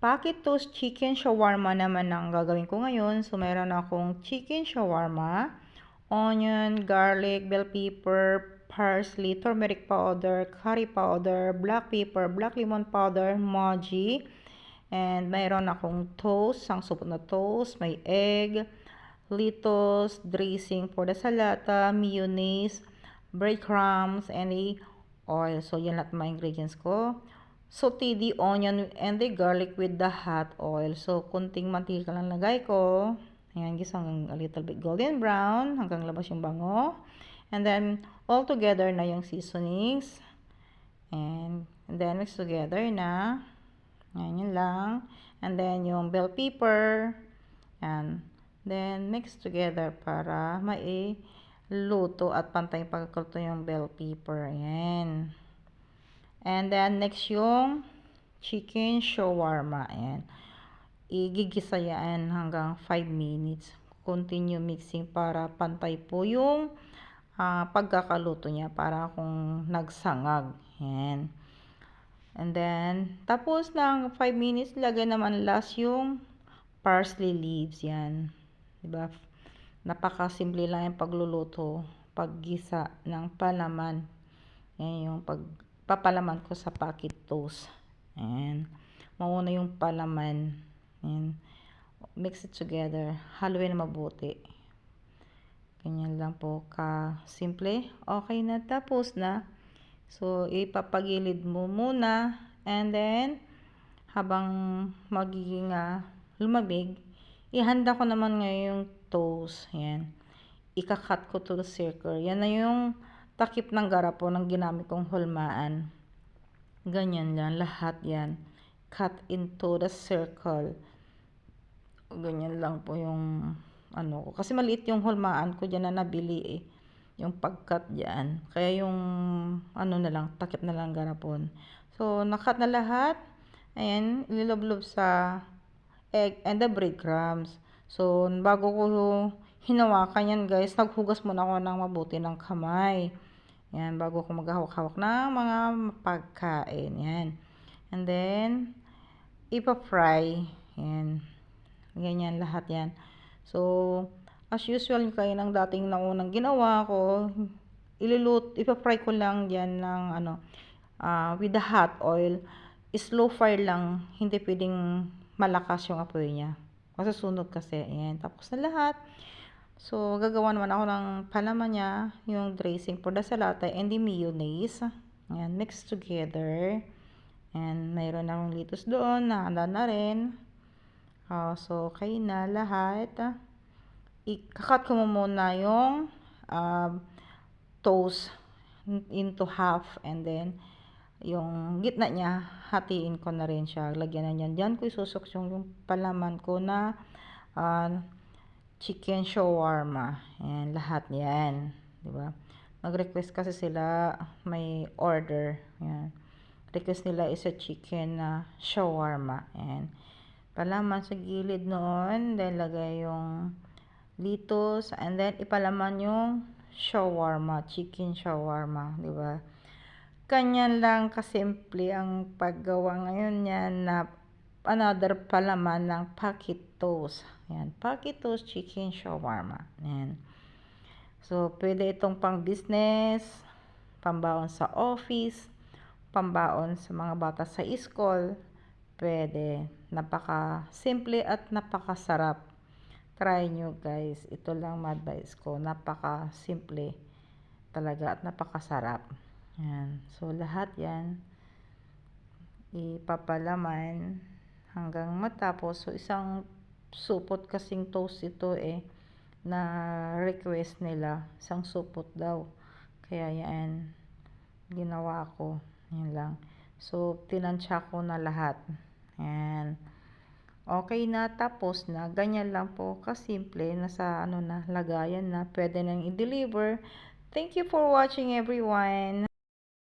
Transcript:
Pocket toast chicken shawarma naman ang gagawin ko ngayon. So, meron akong chicken shawarma, onion, garlic, bell pepper, parsley, turmeric powder, curry powder, black pepper, black lemon powder, moji, and mayroon akong toast, ang supot na toast, may egg, lettuce, dressing for the salata, mayonnaise, breadcrumbs, and the oil. So, yan lahat mga ingredients ko. Saute the onion and the garlic with the hot oil. So, kunting mantika lang lagay ko. Ayan, guys, hanggang a little bit golden brown, hanggang labas yung bango. And then, all together na yung seasonings. And then, mix together na. Ayan, yun lang. And then, yung bell pepper. Ayan. Then, mix together para luto at pantay pagkaluto yung bell pepper. Ayan. And then, next yung chicken shawarma. Ayan. Igigisa yan hanggang 5 minutes. Continue mixing para pantay po yung pagkakaluto niya. Para kung nagsangag. Ayan. And then, tapos ng 5 minutes, lagay naman last yung parsley leaves. Yan. Diba? Napakasimple lang yung pagluluto. Paggisa ng palaman. Yan yung papalaman ko sa pocket toast. Ayan. Mauna yung palaman. Ayan. Mix it together. Haluin na mabuti. Ganyan lang po ka-simple. Okay na. Tapos na. So, ipapagilid mo muna. And then, habang magiging lumamig, ihanda ko naman ngayon yung toast. Ayan. Ikakat ko to the circle. Yan na yung takip ng garapo ng ginamit kong hulmaan. Ganyan yan. Lahat yan. Cut into the circle. Ganyan lang po yung ano ko. Kasi maliit yung hulmaan ko dyan na nabili eh. Yung pag-cut dyan. Kaya yung ano na lang, takip na lang garapon. So, nakat na lahat. Ayan, ililoblob sa egg and the breadcrumbs. So, bago ko hinawakan yan guys, naghugas muna ako ng mabuti ng kamay. Yan, bago ko maghahawak-hawak ng mga pagkain. Yan. And then, ipa-fry. Yan. Ganyan lahat yan. So, as usual, kaya ng dating naunang ginawa ko, ipa-fry ko lang dyan ng with the hot oil. Slow fire lang. Hindi pwedeng malakas yung apoy niya. Masusunog kasi. Yan. Tapos na lahat. So, gagawa naman ako ng palaman niya, yung dressing for the salata and the mayonnaise. Ayan, mix together. And mayroon akong lettuce doon, nakanda na rin. So, okay na lahat. Ikakat ko muna yung toast into half and then yung gitna niya, hatiin ko na rin siya. Lagyan na niyan. Diyan ko isusok yung palaman ko na chicken shawarma. Ayan, lahat yan. Diba? Mag-request kasi sila, may order. Ayan. Request nila is a chicken shawarma. Ayan. Palaman sa gilid noon. Then, lagay yung lettuce. And then, ipalaman yung shawarma. Chicken shawarma. Diba? Kanyan lang kasimple ang paggawa ngayon yan na another palaman ng pocket toast. Ayan, pocket toast chicken shawarma. Ayan. So, pwede itong pang business, pambaon sa office, pambaon sa mga bata sa school. Pwede. Napaka simple at napakasarap. Try nyo guys. Ito lang ma-advise ko. Napaka simple talaga at napakasarap. Ayan. So, lahat yan ipapalaman hanggang matapos. So, isang supot kasing toast ito na request nila. Isang supot daw. Kaya yan, ginawa ko. Yan lang. So, tinansya ko na lahat. Yan. Okay na, tapos na. Ganyan lang po kasimple. Nasa lagayan na. Pwede nang i-deliver. Thank you for watching everyone.